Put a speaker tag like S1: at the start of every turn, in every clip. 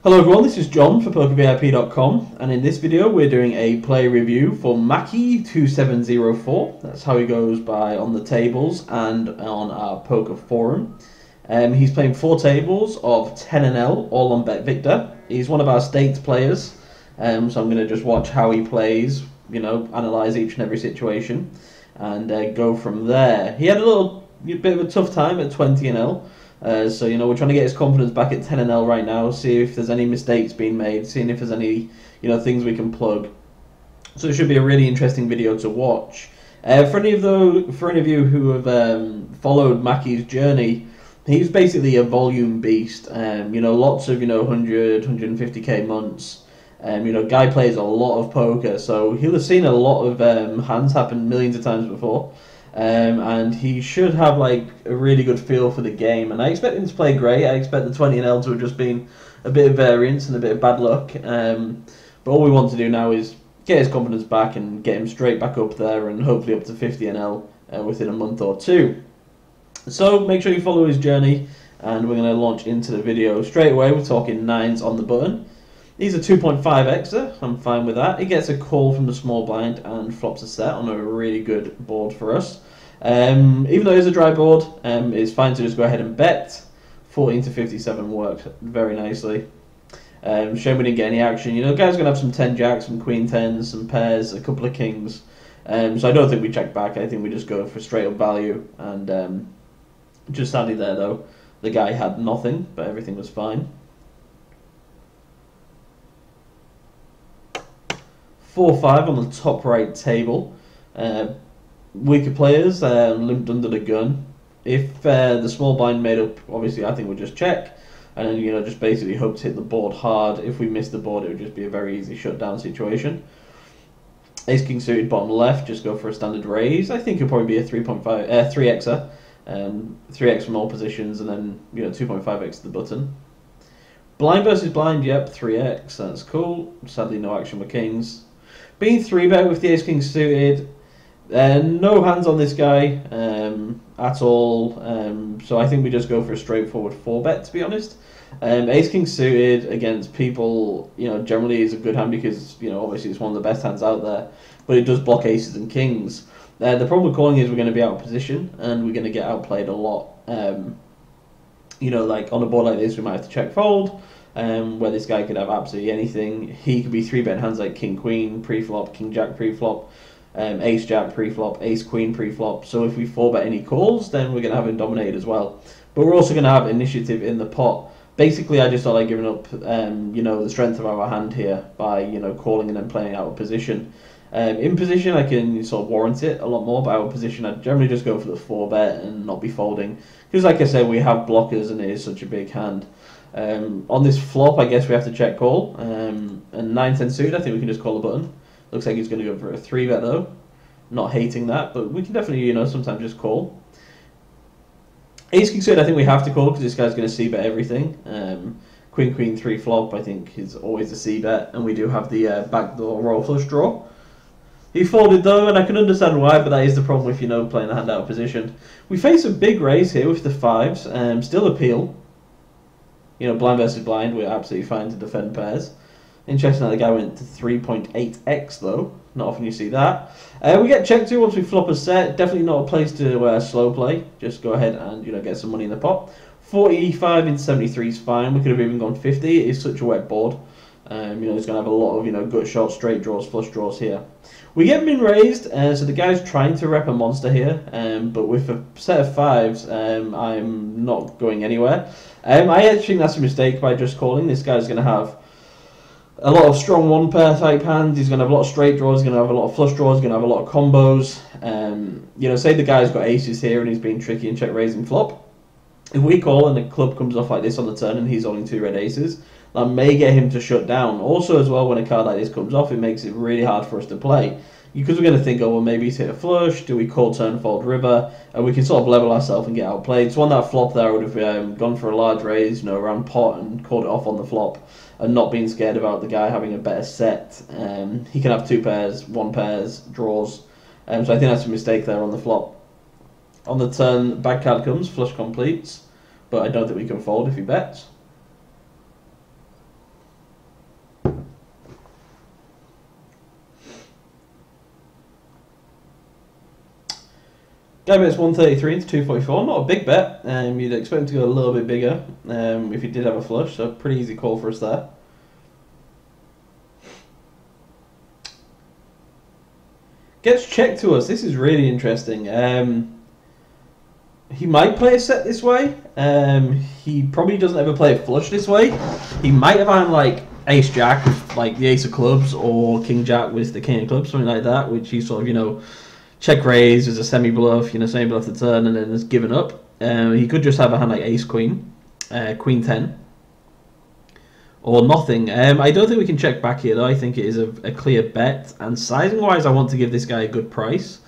S1: Hello everyone, this is John for PokerVIP.com, and in this video we're doing a play review for Maki 2704. That's how he goes by on the tables and on our poker forum. He's playing 4 tables of 10-L, all on BetVictor. He's one of our staked players, so I'm going to just watch how he plays, analyse each and every situation, and go from there. He had a little bit of a tough time at 20-L. So we're trying to get his confidence back at 10-L right now, see if there's any mistakes being made, seeing if there's any things we can plug. So it should be a really interesting video to watch. For any of you who have followed Maki's journey, he's basically a volume beast. Lots of 100, 150k months. Guy plays a lot of poker, so he'll have seen a lot of hands happen millions of times before. And he should have a really good feel for the game, and I expect him to play great. I expect the 20-L to have just been a bit of variance and a bit of bad luck, but all we want to do now is get his confidence back and get him straight back up there and hopefully up to 50-L within a month or two. So make sure you follow his journey, and we're going to launch into the video straight away. We're talking 9s on the button. He's a 2.5xer, I'm fine with that. He gets a call from the small blind and flops a set on a really good board for us. Even though it's a dry board, it's fine to just go ahead and bet. 14 to 57 works very nicely. Shame we didn't get any action. The guy's going to have some 10 jacks, some queen 10s, some pairs, a couple of kings. So I don't think we check back. I think we just go for straight up value. And just sadly there though, the guy had nothing, but everything was fine. 4-5 on the top right table. Weaker players limped under the gun. If the small blind made up, obviously I think we'll just check, and then just basically hope to hit the board hard. If we miss the board, it would just be a very easy shutdown situation. Ace king suited bottom left, just go for a standard raise. I think it'll probably be a 3xer, 3x from all positions, and then 2.5x the button. Blind versus blind, yep, 3x. That's cool. Sadly, no action with kings. Being 3-bet with the ace king suited, no hands on this guy at all. So I think we just go for a straightforward 4-bet, to be honest. Ace king suited against people, generally is a good hand because obviously it's one of the best hands out there, but it does block aces and kings. The problem with calling is we're going to be out of position and we're going to get outplayed a lot. Like on a board like this, we might have to check fold. Where this guy could have absolutely anything. He could be 3-bet hands like king queen pre-flop, king jack pre-flop, ace jack pre-flop, ace queen pre-flop. So if we 4-bet any calls, then we're going to have him dominated as well. But we're also going to have initiative in the pot. Basically, I just don't like giving up the strength of our hand here by calling and then playing out of position. In position, I can sort of warrant it a lot more, but out of position, I'd generally just go for the 4-bet and not be folding. Because like I said, we have blockers and it is such a big hand. On this flop, I guess we have to check call. And 9-10 suited, I think we can just call the button. Looks like he's going to go for a 3-bet though. Not hating that, but we can definitely, sometimes just call. Ace king suited, I think we have to call because this guy's going to c-bet everything. Queen queen 3 flop, I think is always a c-bet, and we do have the backdoor royal flush draw. He folded though, and I can understand why, but that is the problem with playing the hand out of position. We face a big raise here with the 5s. Still appeal. Blind versus blind, we're absolutely fine to defend pairs. Interesting that the guy went to 3.8x though. Not often you see that. We get checked to once we flop a set. Definitely not a place to slow play. Just go ahead and get some money in the pot. 45 in 73 is fine. We could have even gone 50. It is such a wet board. He's going to have a lot of gut shots, straight draws, flush draws here. We get min raised, so the guy's trying to rep a monster here, but with a set of 5s, I'm not going anywhere. I actually think that's a mistake by just calling. This guy's going to have a lot of strong 1-pair type hands. He's going to have a lot of straight draws. He's going to have a lot of flush draws. He's going to have a lot of combos. Say the guy's got aces here and he's being tricky and check raising flop. If we call and the club comes off like this on the turn and he's holding 2 red aces, that may get him to shut down. Also as well, when a card like this comes off, it makes it really hard for us to play. Because we're going to think, oh, well, maybe he's hit a flush. Do we call turn, fold, river? And we can sort of level ourselves and get outplayed. So on that flop there, I would have gone for a large raise, around pot and called it off on the flop. And not being scared about the guy having a better set. He can have 2 pairs, 1 pairs, draws. So I think that's a mistake there on the flop. On the turn, bad card comes, flush completes. But I don't think we can fold if he bets. I bet it's 133 into 244. Not a big bet. You'd expect him to go a little bit bigger if he did have a flush. So pretty easy call for us there. Gets checked to us. This is really interesting. He might play a set this way. He probably doesn't ever play a flush this way. He might have a hand like Ace Jack with like the Ace of Clubs, or King Jack with the King of Clubs, something like that, which he sort of, you know, check raise as a semi bluff, you know, semi bluff the turn, and then has given up. He could just have a hand like Ace Queen, Queen 10, or nothing. I don't think we can check back here though. I think it is a clear bet, and sizing wise I want to give this guy a good price.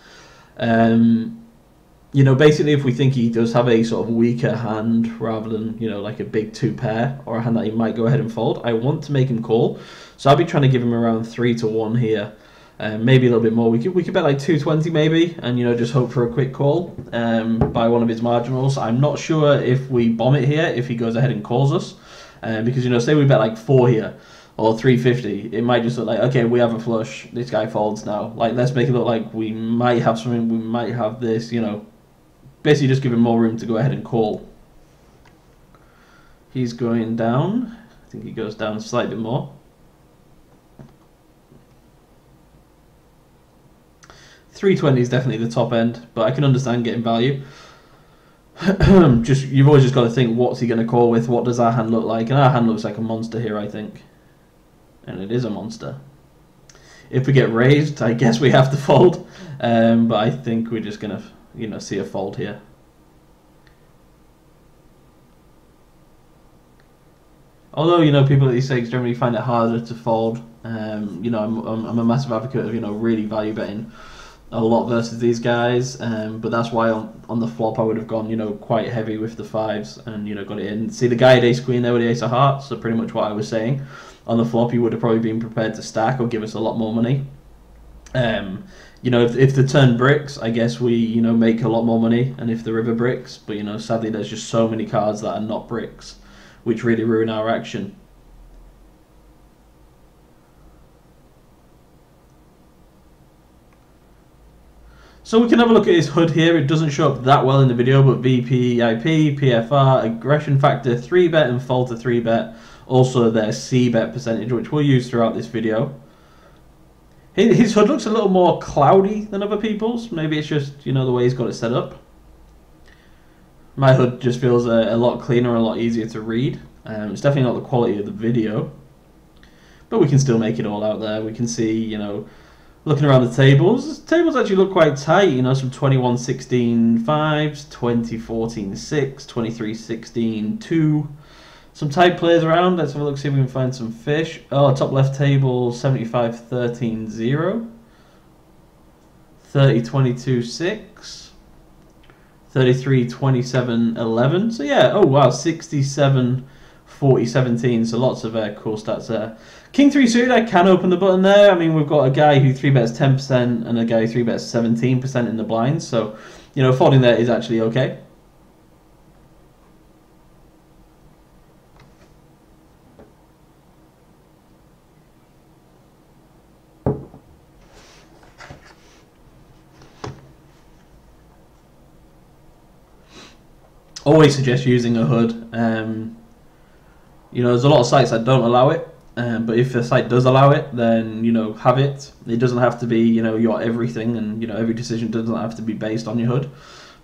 S1: You know, basically if we think he does have a sort of weaker hand rather than, you know, like a big 2-pair, or a hand that he might go ahead and fold, I want to make him call. So I'll be trying to give him around 3-1 here, maybe a little bit more. We could bet like 220 maybe, and, you know, just hope for a quick call by one of his marginals. I'm not sure if we bomb it here, if he goes ahead and calls us. Because, you know, say we bet like 4 here, or 350, it might just look like, okay, we have a flush, this guy folds now. Like, let's make it look like we might have something, we might have this, you know. Basically just give him more room to go ahead and call. He's going down. I think he goes down slightly more. $320 is definitely the top end, but I can understand getting value. You've always just got to think, what's he going to call with? What does our hand look like? And our hand looks like a monster here, I think. And it is a monster. If we get raised, I guess we have to fold. But I think we're just going to, you know, see a fold here. Although, you know, people at these stakes generally find it harder to fold. You know, I'm a massive advocate of, you know, really value betting a lot versus these guys. But that's why on the flop I would have gone, you know, quite heavy with the 5s and, you know, got it in. See the guy at Ace Queen there with the Ace of Hearts, so pretty much what I was saying. On the flop he would have probably been prepared to stack or give us a lot more money. You know, if the turn bricks, I guess we, you know, make a lot more money, and if the river bricks, but, you know, sadly there's just so many cards that are not bricks, which really ruin our action. So we can have a look at his HUD here. It doesn't show up that well in the video, but VP, IP, PFR, aggression factor, 3-bet and fold to 3-bet, also their C-bet percentage, which we'll use throughout this video. His HUD looks a little more cloudy than other people's. Maybe it's just, you know, the way he's got it set up. My HUD just feels a lot cleaner, a lot easier to read. It's definitely not the quality of the video, but we can still make it all out there. We can see, you know, looking around the tables actually look quite tight. You know, some 21-16 5s, 20-14 6, 23-16 2. Some tight players around. Let's have a look, see if we can find some fish. Oh, top left table, 75-13 0. 30-22 6. 33-27 11. So yeah, oh wow, 67-40 17. So lots of cool stats there. King 3 suited, I can open the button there. I mean, we've got a guy who 3-bets 10% and a guy who 3-bets 17% in the blinds. So, you know, folding there is actually okay. Always suggest using a HUD. You know, there's a lot of sites that don't allow it, but if the site does allow it, then, you know, have it. It doesn't have to be, you know, your everything, and, you know, every decision doesn't have to be based on your HUD.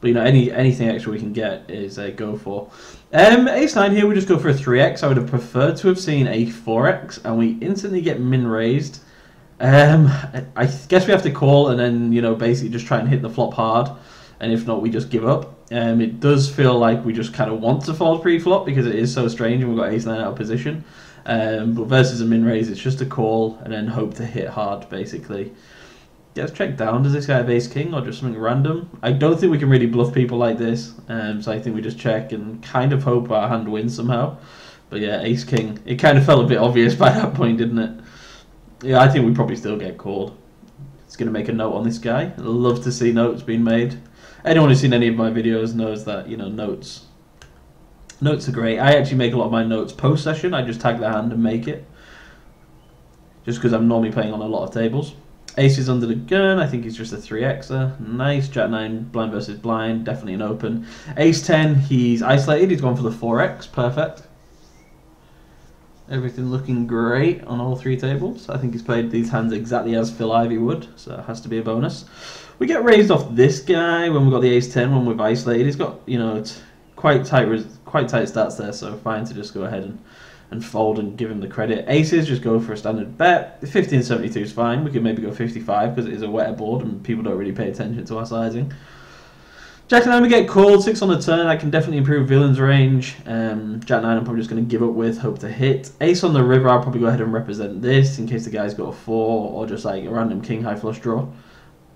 S1: But, you know, anything extra we can get is a go for. Ace-9 here, we just go for a 3x. I would have preferred to have seen a 4x, and we instantly get min raised. I guess we have to call and then, you know, basically just try and hit the flop hard. And if not, we just give up. It does feel like we just kind of want to fold pre-flop because it is so strange and we've got ace-9 out of position. But versus a min-raise, it's just a call and then hope to hit hard, basically. Yeah, let's check down. Does this guy have ace-king or just something random? I don't think we can really bluff people like this. So I think we just check and kind of hope our hand wins somehow. But yeah, ace-king. It kind of felt a bit obvious by that point, didn't it? Yeah, I think we probably still get called. It's going to make a note on this guy. I'd love to see notes being made. Anyone who's seen any of my videos knows that, you know, notes are great. I actually make a lot of my notes post-session. I just tag the hand and make it. Just because I'm normally playing on a lot of tables. Ace is under the gun. I think he's just a 3xer. Nice. Jack 9 blind versus blind. Definitely an open. Ace 10. He's isolated. He's gone for the 4x. Perfect. Everything looking great on all three tables. I think he's played these hands exactly as Phil Ivey would, so it has to be a bonus. We get raised off this guy when we've got the Ace 10 when we've isolated. He's got, you know, it's quite tight stats there, so fine to just go ahead and fold and give him the credit. Aces, just go for a standard bet. 15.72 is fine. We could maybe go 55 because it is a wetter board and people don't really pay attention to our sizing. Jack 9 we get called, 6 on the turn. I can definitely improve villain's range. Jack 9 I'm probably just going to give up with, hope to hit. Ace on the river, I'll probably go ahead and represent this in case the guy's got a 4 or just like a random king high flush draw.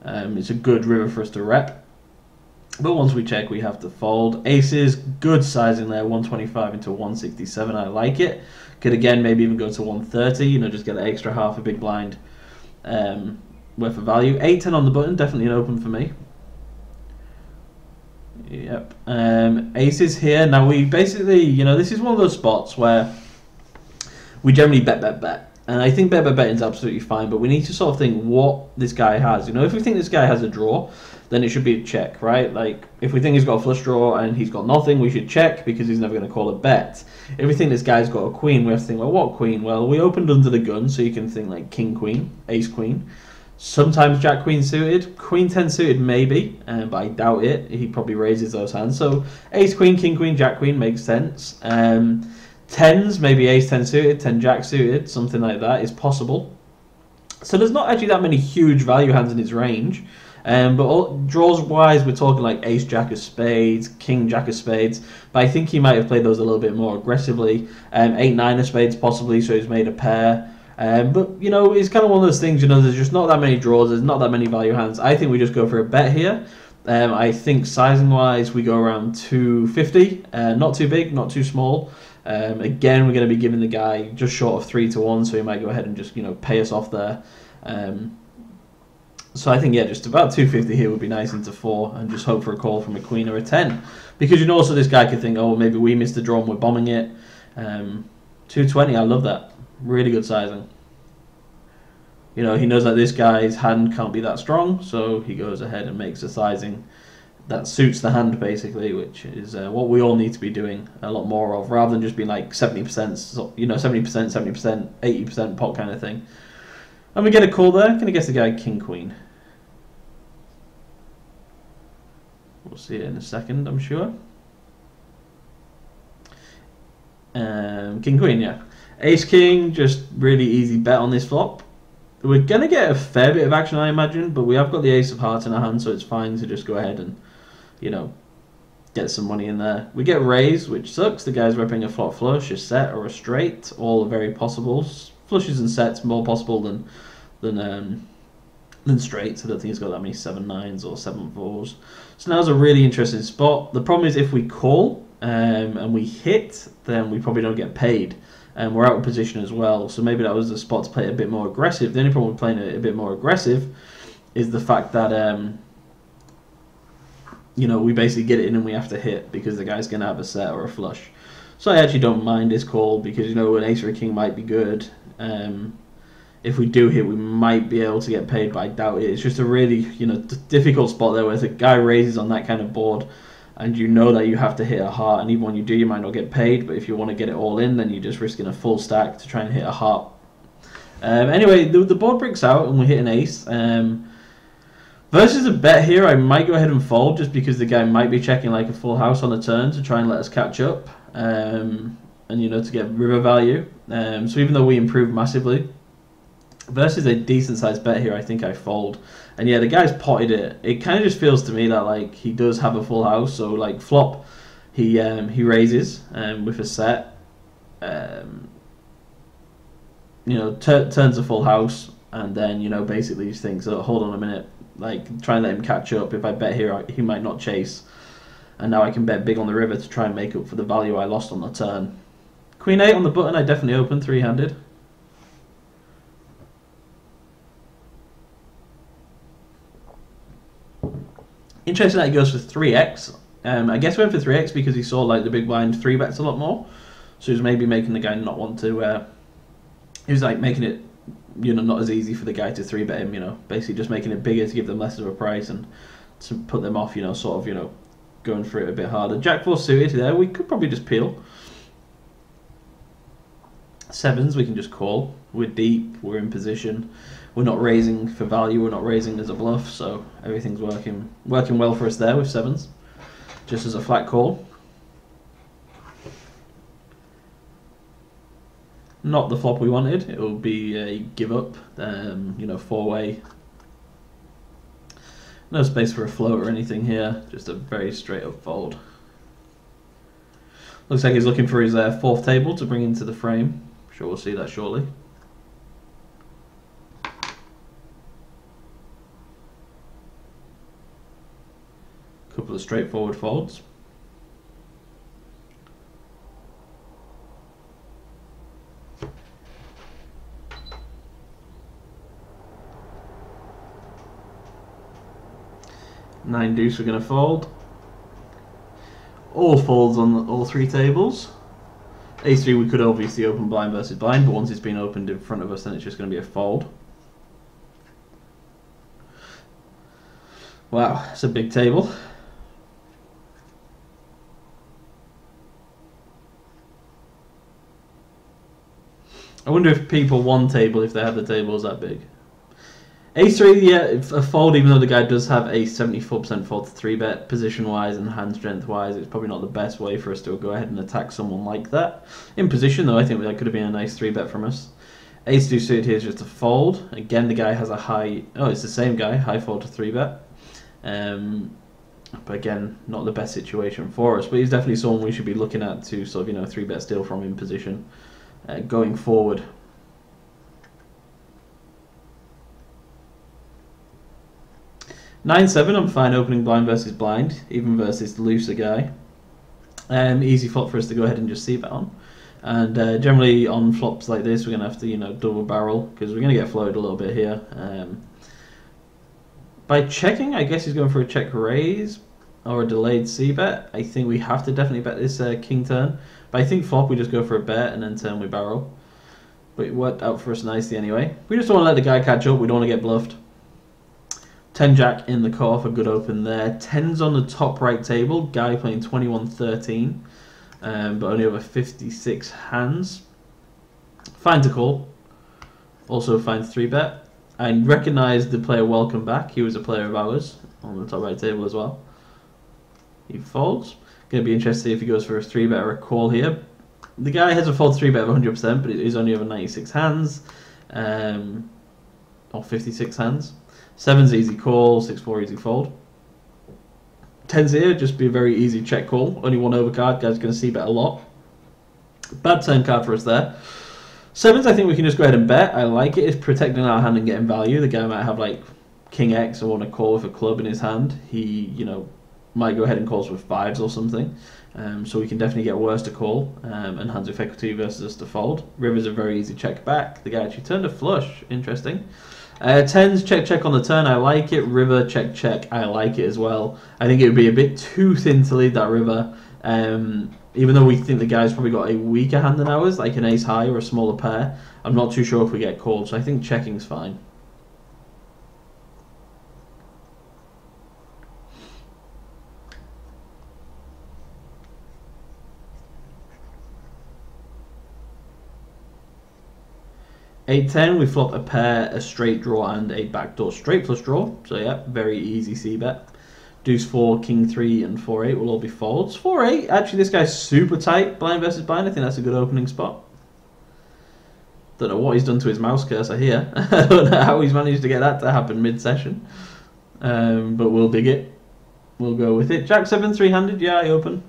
S1: It's a good river for us to rep. But once we check, we have to fold. Aces, good sizing there, 125 into 167. I like it. Could again maybe even go to 130. You know, just get the extra half a big blind worth of value. 8-10 on the button, definitely an open for me. Yep. Aces here. Now we basically, you know, this is one of those spots where we generally bet. And I think bet is absolutely fine, but we need to sort of think what this guy has. You know, if we think this guy has a draw, then it should be a check, right? Like, if we think he's got a flush draw and he's got nothing, we should check because he's never going to call a bet. If we think this guy's got a queen, we have to think, well, what queen? Well, we opened under the gun, so you can think like king, queen, ace, queen. Sometimes Jack Queen suited, Queen 10 suited maybe, but I doubt it. He probably raises those hands. So Ace Queen, King Queen, Jack Queen makes sense. Tens, maybe Ace 10 suited, 10 Jack suited, something like that is possible. So there's not actually that many huge value hands in his range. But draws wise, we're talking like Ace Jack of Spades, King Jack of Spades. But I think he might have played those a little bit more aggressively. 8-9 of Spades possibly, so he's made a pair. But, you know, it's kind of one of those things, you know, there's just not that many draws, there's not that many value hands. I think we just go for a bet here. I think sizing-wise, we go around 250. Not too big, not too small. Again, we're going to be giving the guy just short of 3-1, so he might go ahead and just, you know, pay us off there. So I think, yeah, just about 250 here would be nice into 4 and just hope for a call from a queen or a 10. Because, you know, also this guy could think, oh, maybe we missed the draw and we're bombing it. 220, I love that. Really good sizing. You know, he knows that this guy's hand can't be that strong, so he goes ahead and makes a sizing that suits the hand, basically, which is what we all need to be doing a lot more of, rather than just being like 70%, you know, 70%, 70%, 80% pot kind of thing. And we get a call there. Gonna guess the guy King Queen. We'll see it in a second, I'm sure. King Queen, yeah. Ace King, just really easy bet on this flop. We're going to get a fair bit of action, I imagine, but we have got the Ace of Hearts in our hand, so it's fine to just go ahead and, you know, get some money in there. We get raised, which sucks. The guy's repping a flop flush, a set, or a straight. All are very possible. Flushes and sets more possible than straights. I don't think he's got that many 7-9s or 7-4s. So now's a really interesting spot. The problem is if we call and we hit, then we probably don't get paid. And we're out of position as well, so maybe that was the spot to play it a bit more aggressive. The only problem with playing it a bit more aggressive is the fact that, you know, we basically get it in and we have to hit because the guy's going to have a set or a flush. So I actually don't mind this call because, you know, an ace or a king might be good. If we do hit, we might be able to get paid, but I doubt it. It's just a really, you know, difficult spot there where the guy raises on that kind of board and you know that you have to hit a heart, and even when you do, you might not get paid, but if you want to get it all in, then you're just risking a full stack to try and hit a heart. Anyway, the board breaks out and we hit an ace. Versus a bet here, I might go ahead and fold just because the guy might be checking like a full house on the turn to try and let us catch up, and, you know, to get river value. So even though we improve massively, versus a decent sized bet here, I think I fold. And yeah, the guy's potted it. It kind of just feels to me that like he does have a full house. So like flop, he raises with a set. You know, turns a full house, and then, you know, basically just thinks, oh, hold on a minute, like try and let him catch up. If I bet here, he might not chase, and now I can bet big on the river to try and make up for the value I lost on the turn. Queen 8 on the button, I definitely open 3-handed. Interesting that he goes for 3x. I guess he went for 3x because he saw like the big blind 3-bets a lot more. So he was maybe making the guy not want to. He was like making it not as easy for the guy to 3-bet him, basically just making it bigger to give them less of a price and to put them off, sort of, going for it a bit harder. Jack 4 suited there, we could probably just peel. Sevens, we can just call. We're deep, we're in position. We're not raising for value, we're not raising as a bluff, so everything's working well for us there with sevens. Just as a flat call. Not the flop we wanted. It will be a give up, 4-way. No space for a float or anything here, just a very straight up fold. Looks like he's looking for his fourth table to bring into the frame. I'm sure we'll see that shortly. Couple of straightforward folds. Nine deuce we're going to fold. All folds on all three tables. Ace 3 we could obviously open blind versus blind, but once it's been opened in front of us then it's just going to be a fold. Wow, it's a big table. I wonder if people one table if they have the tables that big. Ace 3, yeah, a fold, even though the guy does have a 74% fold to 3-bet position-wise and hand strength-wise. It's probably not the best way for us to go ahead and attack someone like that. In position, though, I think that could have been a nice 3-bet from us. Ace 2 suited here is just a fold. Again, the guy has a high... Oh, it's the same guy, high fold to 3-bet. But again, not the best situation for us. But he's definitely someone we should be looking at to sort of, 3-bet steal from in position going forward. 9-7, I'm fine opening blind versus blind, even versus the looser guy. Easy flop for us to go ahead and just c-bet on. And generally on flops like this, we're going to have to, double barrel, because we're going to get floated a little bit here. By checking, I guess he's going for a check raise or a delayed c-bet. I think we have to definitely bet this king turn. But I think flop, we just go for a bet and then turn we barrel. But it worked out for us nicely anyway. We just don't want to let the guy catch up, we don't want to get bluffed. 10 jack in the cutoff, a good open there. 10's on the top right table, guy playing 21-13, but only over 56 hands. Fine to call, also fine to 3-bet. I recognise the player welcome back, he was a player of ours on the top right table as well. He folds. Going to be interested to see if he goes for a 3-bet or a call here. The guy has a fold 3-bet of 100%, but it is only over 96 hands, or 56 hands. 7's easy call, 6-4 easy fold. 10's here, just be a very easy check call. Only one overcard, guy's going to see bet a lot. Bad turn card for us there. 7's, I think we can just go ahead and bet. I like it. It's protecting our hand and getting value. The guy might have like King X or want to call with a club in his hand. He, might go ahead and calls with 5s or something. So we can definitely get worse to call and hands with equity versus us to fold. River's a very easy check back. The guy actually turned a flush. Interesting. 10's check on the turn, I like it. River check, I like it as well. I think it would be a bit too thin to lead that river. Even though we think the guy's probably got a weaker hand than ours, like an ace high or a smaller pair, I'm not too sure if we get called, so I think checking's fine. Eight 10, we flop a pair, a straight draw, and a backdoor straight flush draw. So yeah, very easy c-bet. Deuce 4, King 3, and 4-8 will all be folds. 4-8, actually this guy's super tight, blind versus blind. I think that's a good opening spot. Don't know what he's done to his mouse cursor here. I don't know how he's managed to get that to happen mid-session. But we'll dig it. We'll go with it. Jack 7, 3-handed, yeah, I open.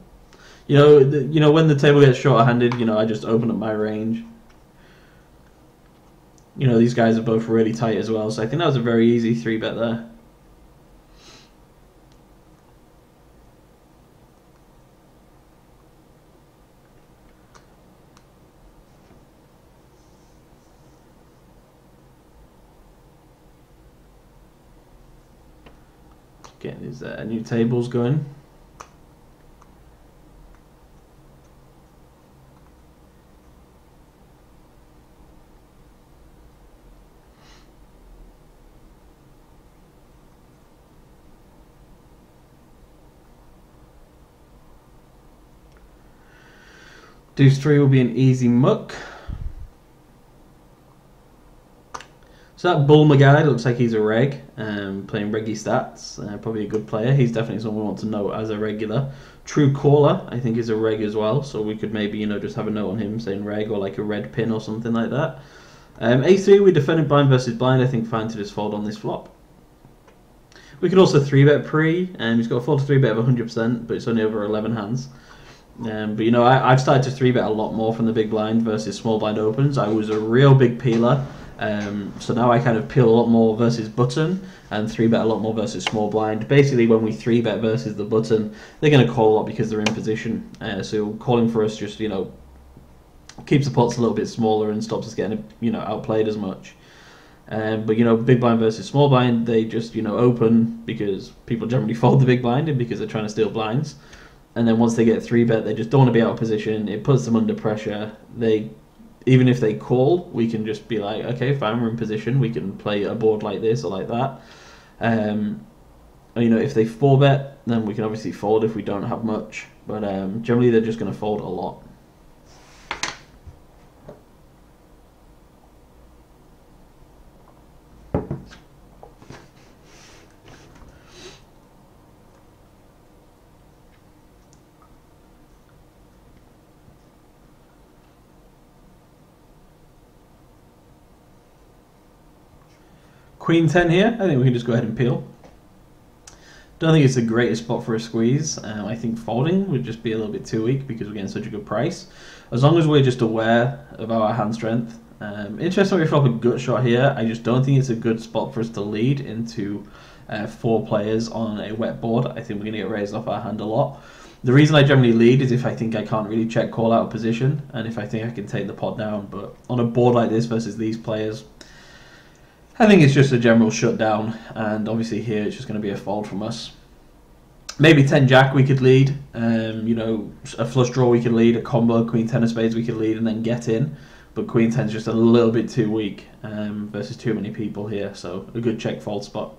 S1: When the table gets shorter-handed, I just open up my range. These guys are both really tight as well, so I think that was a very easy 3-bet there. Getting his new tables going. Deuce 3 will be an easy muck. So that Bulmer guy looks like he's a reg, playing reggy stats. Probably a good player. He's definitely someone we want to know as a regular. True Caller, I think, is a reg as well. So we could maybe, you know, just have a note on him saying reg or like a red pin or something like that. A3, we defended blind versus blind. I think fine to just fold on this flop. We could also 3-bet pre. He's got a 4 to 3-bet of 100%, but it's only over 11 hands. But you know, I've started to 3-bet a lot more from the big blind versus small blind opens. I was a real big peeler. So now I kind of peel a lot more versus button and 3-bet a lot more versus small blind. Basically, when we 3-bet versus the button, they're going to call a lot because they're in position. So calling for us just, you know, keeps the pots a little bit smaller and stops us getting, you know, outplayed as much. But you know, big blind versus small blind, they just, you know, open because people generally fold the big blind and because they're trying to steal blinds. And then once they get 3-bet, they just don't want to be out of position. It puts them under pressure. Even if they call, we can just be like, okay, fine, we're in position. We can play a board like this or like that. You know, if they 4-bet, then we can obviously fold if we don't have much. But generally, they're just going to fold a lot. Queen 10 here, I think we can just go ahead and peel. Don't think it's the greatest spot for a squeeze. I think folding would just be a little bit too weak because we're getting such a good price. As long as we're just aware of our hand strength. Interesting we flop a gut shot here. I just don't think it's a good spot for us to lead into 4 players on a wet board. I think we're going to get raised off our hand a lot. The reason I generally lead is if I think I can't really check call out of position and if I think I can take the pot down. But on a board like this versus these players, I think it's just a general shutdown, and obviously here it's just going to be a fold from us. Maybe 10 jack we could lead, you know, a flush draw we could lead, a combo, queen 10 of spades we could lead and then get in, but queen 10 is just a little bit too weak versus too many people here, so a good check fold spot.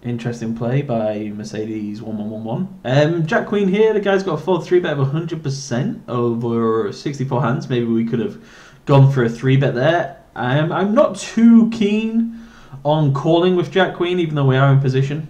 S1: Interesting play by Mercedes 1111. Jack Queen here. The guy's got a 4-3-bet of 100% over 64 hands. Maybe we could have gone for a 3-bet there. I'm not too keen on calling with Jack Queen, even though we are in position.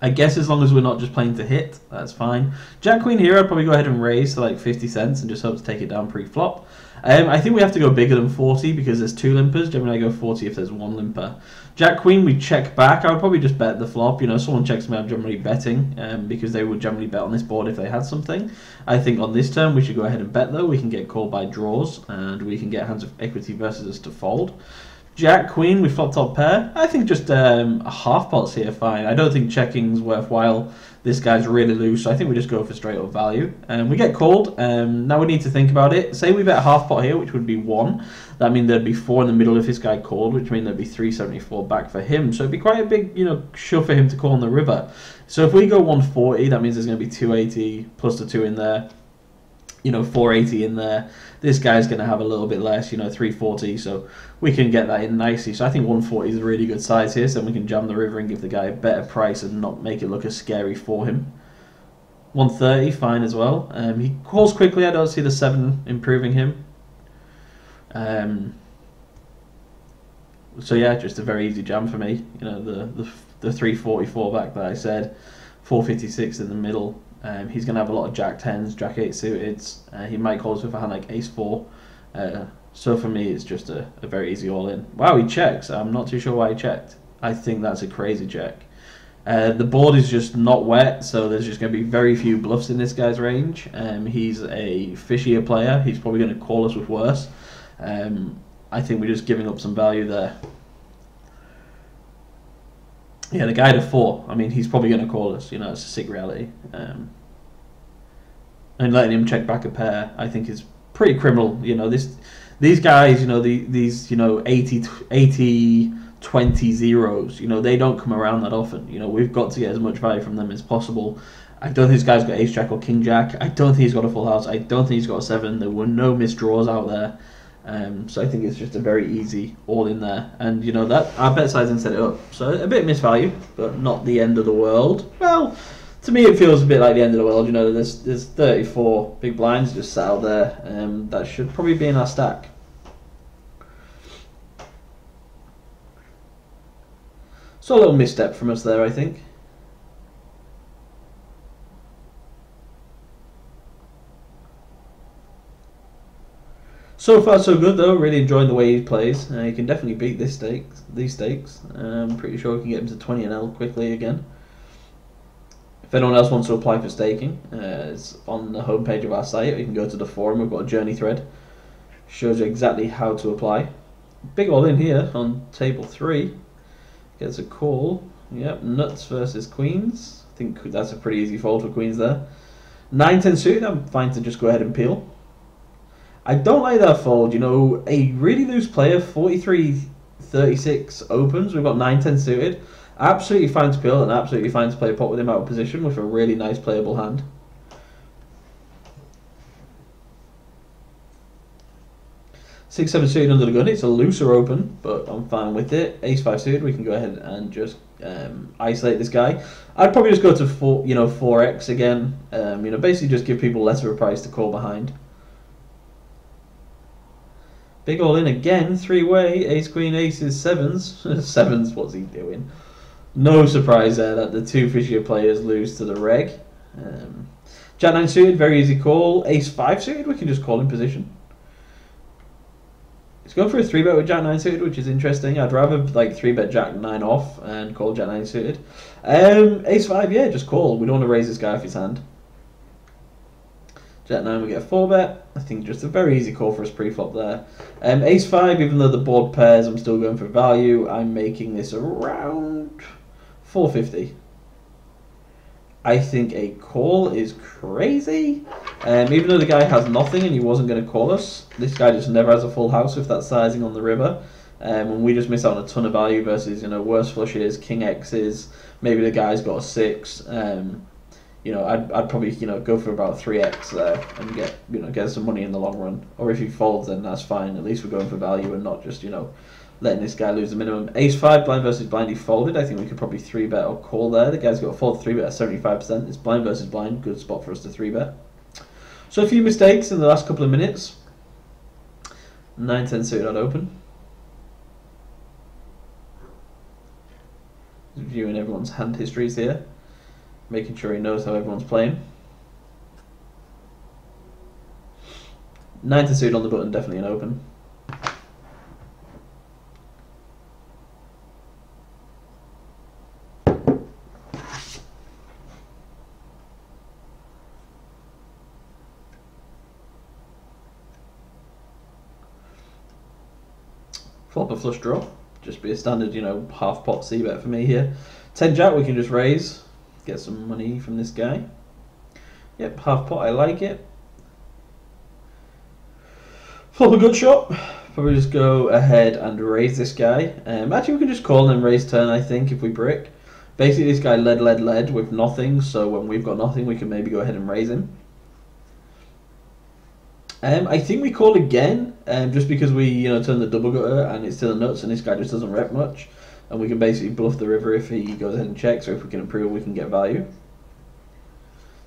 S1: I guess as long as we're not just playing to hit, that's fine. Jack Queen here, I'd probably go ahead and raise to like 50 cents and just hope to take it down pre-flop. I think we have to go bigger than 40 because there's 2 limpers. Generally I go 40 if there's 1 limper. Jack Queen, we check back. I would probably just bet the flop. You know, someone checks me, I'm generally betting because they would generally bet on this board if they had something. I think on this turn we should go ahead and bet though. We can get called by draws and we can get hands of equity versus us to fold. Jack Queen, we flop top pair. I think just a half pot's here fine. I don't think checking's worthwhile. This guy's really loose, so I think we just go for straight up value. We get called. Now we need to think about it. Say we bet a half pot here, which would be 1. That means there'd be 4 in the middle if this guy called, which means there'd be 374 back for him. So it'd be quite a big, you know, shove for him to call on the river. So if we go 140, that means there's going to be 280 plus the 2 in there. You know, 480 in there. This guy's going to have a little bit less, you know, 340, so we can get that in nicely. So I think 140 is a really good size here, so we can jam the river and give the guy a better price and not make it look as scary for him. 130, fine as well. He calls quickly. I don't see the 7 improving him. So yeah, just a very easy jam for me. You know, the 344 back that I said, 456 in the middle. He's going to have a lot of jack 10s, jack 8 suited. He might call us with a hand like ace 4. So for me, it's just a very easy all in. Wow, he checks. I'm not too sure why he checked. I think that's a crazy check. The board is just not wet, so there's just going to be very few bluffs in this guy's range. He's a fishier player. He's probably going to call us with worse. I think we're just giving up some value there. Yeah, the guy to 4. I mean, he's probably going to call us. You know, it's a sick reality. And letting him check back a pair, I think, is pretty criminal. You know, these guys, you know, these you know 80 20 zeros. You know, they don't come around that often. You know, we've got to get as much value from them as possible. I don't think this guy's got ace jack or king jack. I don't think he's got a full house. I don't think he's got a 7. There were no missed draws out there. So I think it's just a very easy all in there. And you know that our bet size and set it up. So a bit misvalue, but not the end of the world. Well, to me it feels a bit like the end of the world. You know, there's 34 big blinds just sat out there. That should probably be in our stack. So a little misstep from us there, I think. So far so good though, really enjoying the way he plays. You can definitely beat these stakes. I'm pretty sure we can get him to 20 and L quickly again. If anyone else wants to apply for staking, it's on the homepage of our site. You can go to the forum, we've got a journey thread. Shows you exactly how to apply. Big all in here on table 3. Gets a call. Yep, nuts versus queens. I think that's a pretty easy fold for queens there. 9-10 suited, I'm fine to just go ahead and peel. I don't like that fold. You know, a really loose player, 43-36 opens. We've got 9-10 suited. Absolutely fine to peel and absolutely fine to play a pot with him out of position with a really nice playable hand. Six, 7 suited under the gun. It's a looser open, but I'm fine with it. Ace 5 suited. We can go ahead and just isolate this guy. I'd probably just go to 4x again. You know, basically just give people less of a price to call behind. Big all in again, 3-way, ace, queen, aces, sevens. Sevens, what's he doing? No surprise there that the two fishier players lose to the reg. Jack 9 suited, very easy call. Ace 5 suited, we can just call in position. He's going for a 3-bet with Jack 9 suited, which is interesting. I'd rather like 3-bet Jack 9 off and call Jack 9 suited. Ace 5, yeah, just call. We don't want to raise this guy off his hand. Jack 9, we get a 4-bet. I think just a very easy call for us pre-flop there. Ace 5, even though the board pairs, I'm still going for value. I'm making this around 450. I think a call is crazy. Even though the guy has nothing and he wasn't going to call us, this guy just never has a full house with that sizing on the river. And we just miss out on a ton of value versus, you know, worse flushes, king X's. Maybe the guy's got a 6. You know, I'd probably, you know, go for about 3x there and get some money in the long run. Or if he folds, then that's fine. At least we're going for value and not just, you know, letting this guy lose the minimum. Ace 5, blind versus blind, he folded. I think we could probably 3-bet or call there. The guy's got a fold 3-bet at 75%. It's blind versus blind, good spot for us to 3-bet. So a few mistakes in the last couple of minutes. 9-10 suited on open. Viewing everyone's hand histories here. Making sure he knows how everyone's playing. 9-10 suited on the button, definitely an open. Flop a flush draw. Just be a standard, you know, half pot c-bet for me here. 10 jack, we can just raise. Get some money from this guy. Yep, half pot, I like it. Flop a good shot. Probably just go ahead and raise this guy. Actually, we can just call and then raise turn, I think, if we brick. Basically, this guy led with nothing, so when we've got nothing, we can maybe go ahead and raise him. I think we call again, just because we, you know, turn the double gutter and it's still nuts, and this guy just doesn't rep much. And we can basically bluff the river if he goes ahead and checks, or if we can improve, we can get value.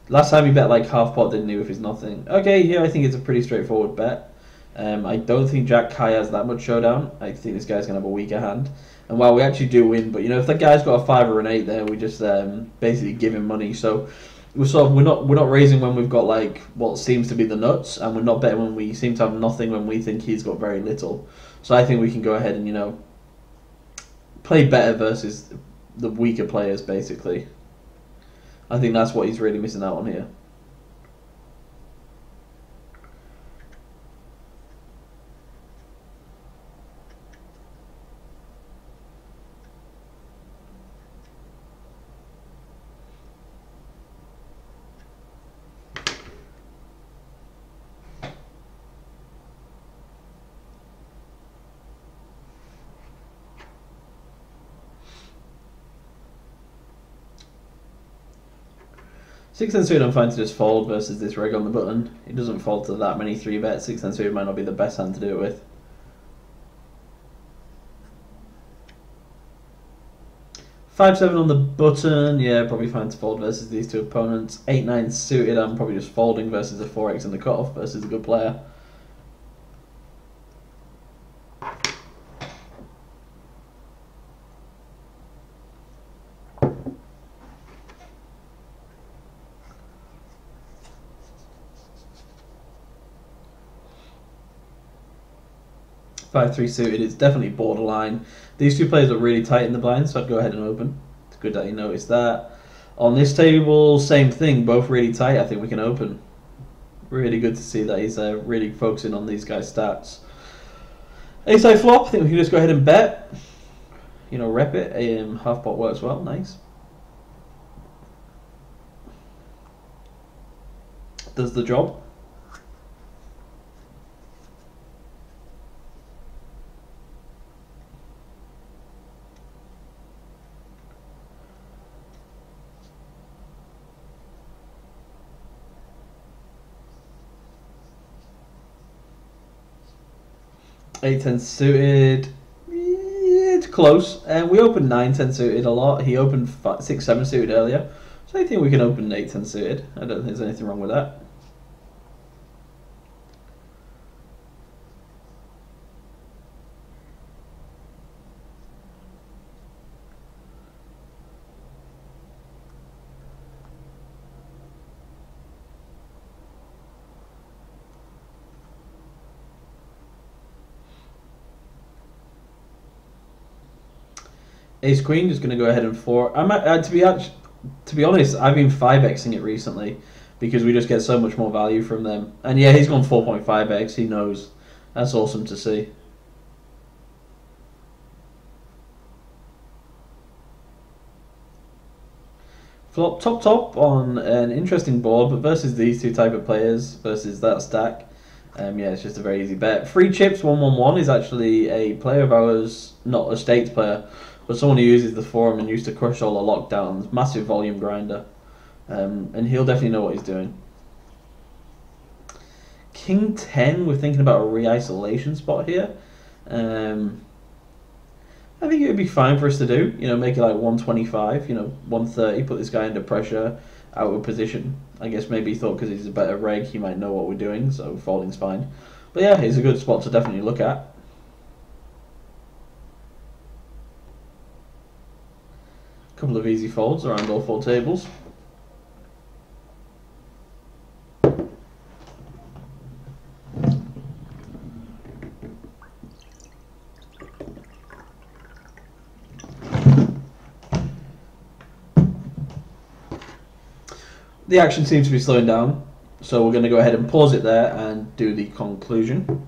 S1: Last time he bet like half pot, didn't he, with his nothing. Okay, here I think it's a pretty straightforward bet. I don't think Jack Kai has that much showdown. I think this guy's going to have a weaker hand. And while we actually do win, but you know, if that guy's got a 5 or an 8 there, we just basically give him money. So we're not raising when we've got like what seems to be the nuts, and we're not betting when we seem to have nothing when we think he's got very little. So I think we can go ahead and, you know, play better versus the weaker players, basically. I think that's what he's really missing out on here. 6-10 suited I'm fine to just fold versus this reg on the button. It doesn't fold to that many 3-bets. 6-10 suited might not be the best hand to do it with. 5-7 on the button, yeah, probably fine to fold versus these two opponents. 8-9 suited, I'm probably just folding versus a 4x in the cutoff versus a good player. Five three suited, it's definitely borderline. These two players are really tight in the blind, so I'd go ahead and open. It's good that you noticed that. On this table, same thing, both really tight. I think we can open. Really good to see that he's really focusing on these guys' stats. Ace-high flop, I think we can just go ahead and bet. You know, rep it. Half pot works well, nice. Does the job. Eight ten suited, it's close. And we opened 9-10 suited a lot. He opened 6-7 suited earlier, so I think we can open 8-10 suited. I don't think there's anything wrong with that. Ace Queen just going to go ahead and 4. To be honest, I've been 5xing it recently because we just get so much more value from them. And yeah, he's gone 4.5x. He knows. That's awesome to see. Flop top on an interesting board, but versus these two type of players versus that stack. Yeah, it's just a very easy bet. Free chips 111 is actually a player of ours, not a States player, but someone who uses the forum and used to crush all the lockdowns. Massive volume grinder. And he'll definitely know what he's doing. King 10, we're thinking about a re-isolation spot here. I think it would be fine for us to do. You know, make it like 125, 130, put this guy under pressure, out of position. I guess maybe he thought because he's a better reg, he might know what we're doing, so folding's fine. But yeah, it's a good spot to definitely look at. Couple of easy folds around all 4 tables. The action seems to be slowing down, so we're going to go ahead and pause it there and do the conclusion.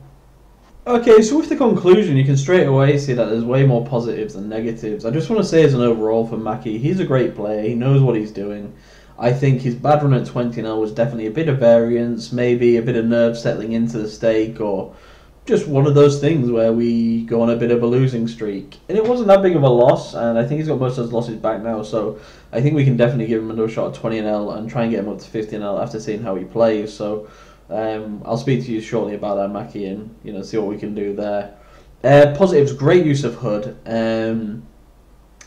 S1: Okay, so with the conclusion, you can straight away see that there's way more positives than negatives. I just want to say as an overall for Maki, he's a great player, he knows what he's doing. I think his bad run at 20-0 was definitely a bit of variance, maybe a bit of nerve settling into the stake, or just one of those things where we go on a bit of a losing streak. And it wasn't that big of a loss, and I think he's got most of his losses back now, so I think we can definitely give him another shot at 20-0 and try and get him up to 50-0 after seeing how he plays. So I'll speak to you shortly about that, Maki, and see what we can do there. Positives, great use of HUD.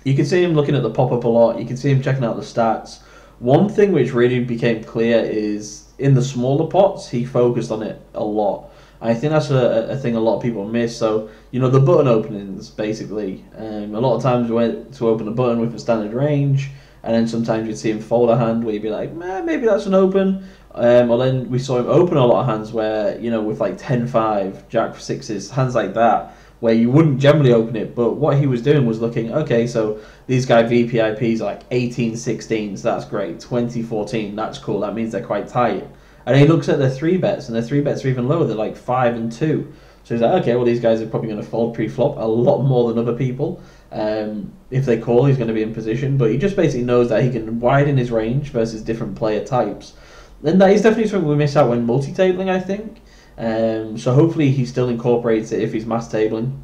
S1: You can see him looking at the pop-up a lot. You can see him checking out the stats. One thing which really became clear is in the smaller pots, he focused on it a lot. I think that's a thing a lot of people miss. So, the button openings, basically. A lot of times we went to open a button with a standard range, and then sometimes you'd see him fold a hand where you'd be like, maybe that's an open. Or then we saw him open a lot of hands where, with like 10-5, Jack for sixes, hands like that, where you wouldn't generally open it. But what he was doing was looking, okay, so these guy VPIPs are like 18-16s, that's great. 20-14, that's cool, that means they're quite tight. And he looks at their 3-bets, and their 3-bets are even lower, they're like 5 and 2. So he's like, okay, well, these guys are probably going to fold pre-flop a lot more than other people. If they call, he's going to be in position. But he just basically knows that he can widen his range versus different player types. And that is definitely something we miss out when multi-tabling, I think. So hopefully he still incorporates it if he's mass tabling.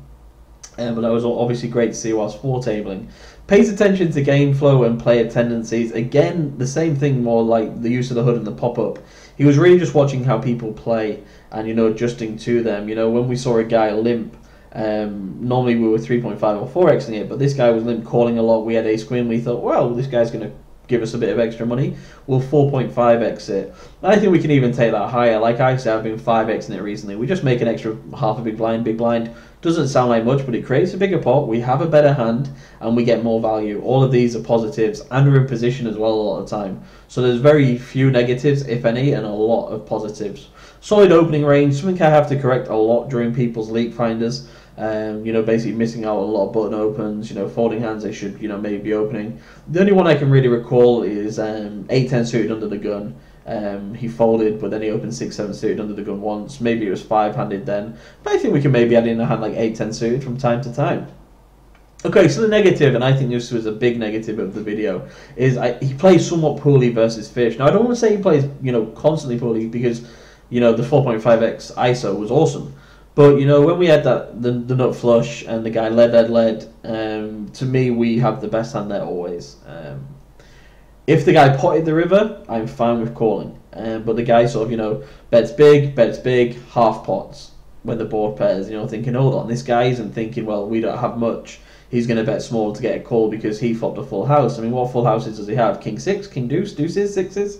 S1: But that was obviously great to see whilst four tabling. Pays attention to game flow and player tendencies. Again, the same thing, more like the use of the HUD and the pop-up. He was really just watching how people play and, adjusting to them. When we saw a guy limp, normally we were 3.5 or 4xing it, but this guy was limp calling a lot. We had ace queen. We thought, well, this guy's going to give us a bit of extra money. We'll 4.5x it. I think we can even take that higher. Like I said, I've been 5xing it recently. We just make an extra half a big blind. Big blind doesn't sound like much, but it creates a bigger pot. We have a better hand, and we get more value. All of these are positives, and we're in position as well a lot of the time. So there's very few negatives, if any, and a lot of positives. Solid opening range, something I have to correct a lot during people's leak finders. Basically missing out on a lot of button opens, folding hands they should, maybe be opening. The only one I can really recall is 8-10 suited under the gun. He folded, but then he opened 6-7 suited under the gun once. Maybe it was 5-handed then. But I think we can maybe add in a hand like 8-10 suited from time to time. Okay, so the negative, and I think this was a big negative of the video, is he plays somewhat poorly versus Fish. Now, I don't want to say he plays, constantly poorly, because, the 4.5x ISO was awesome. But, when we had the nut flush and the guy led, to me, we have the best hand there always. If the guy potted the river, I'm fine with calling. But the guy sort of, bets big, half pots when the board pairs, thinking, hold on, this guy isn't thinking, well, we don't have much. He's going to bet small to get a call because he flopped a full house. I mean, what full houses does he have? King 6, King deuce, deuces, sixes,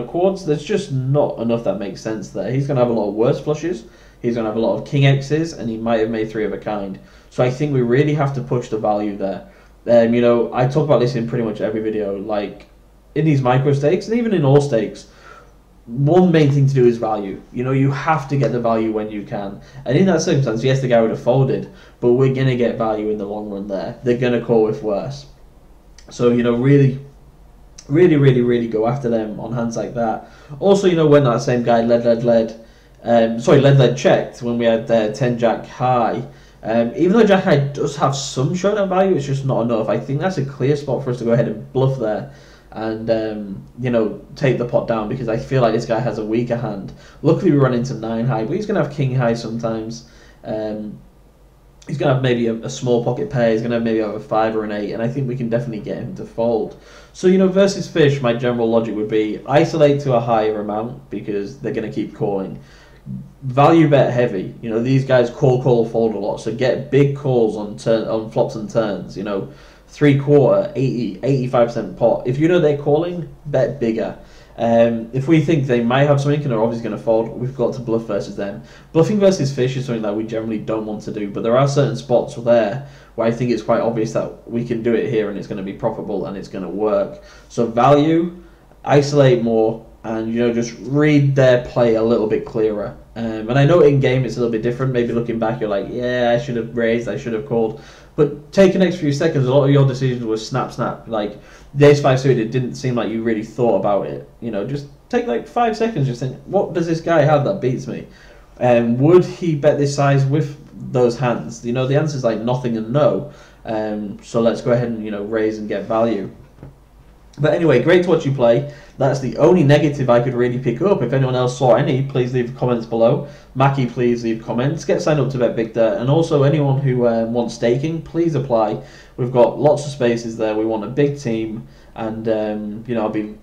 S1: quads. There's just not enough that makes sense there. He's going to have a lot of worse flushes. He's going to have a lot of King X's, and he might have made 3 of a kind. So I think we really have to push the value there. I talk about this in pretty much every video, like in these micro stakes and even in all stakes. One main thing to do is value. You have to get the value when you can. And in that circumstance, yes, the guy would have folded, but we're going to get value in the long run there. They're going to call with worse. So, really go after them on hands like that. Also, when that same guy led checked when we had 10 jack high. Even though jack high does have some showdown value, it's just not enough. I think that's a clear spot for us to go ahead and bluff there and take the pot down, because I feel like this guy has a weaker hand. Luckily we run into 9 high, but he's going to have king high sometimes. He's going to have maybe a small pocket pair. He's going to have maybe have a 5 or an 8, and I think we can definitely get him to fold. So, versus Fish, my general logic would be isolate to a higher amount because they're going to keep calling. Value bet heavy. These guys call, fold a lot, so get big calls on flops and turns. 3/4, 80, 85% pot. If they're calling, bet bigger. If we think they might have something and they're obviously going to fold, we've got to bluff versus them. Bluffing versus Fish is something that we generally don't want to do, but there are certain spots there where I think it's quite obvious that we can do it here and it's going to be profitable and it's going to work. So value, isolate more, and just read their play a little bit clearer. And I know in game it's a little bit different. Maybe looking back, you're like, yeah, I should have raised, I should have called. But take the next few seconds, a lot of your decisions were snap. Like the ace 5 suited, it didn't seem like you really thought about it. Just take like 5 seconds, just think, what does this guy have that beats me? Would he bet this size with those hands? The answer is like nothing and no. So let's go ahead and raise and get value. But anyway, great to watch you play. That's the only negative I could really pick up. If anyone else saw any, please leave comments below. Maki, please leave comments. Get signed up to BetVictor. And also anyone who wants staking, please apply. We've got lots of spaces there. We want a big team. And, I'll be,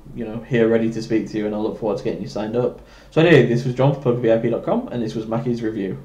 S1: here ready to speak to you. And I look forward to getting you signed up. So anyway, this was John for PokerVIP.com. And this was Maki's review.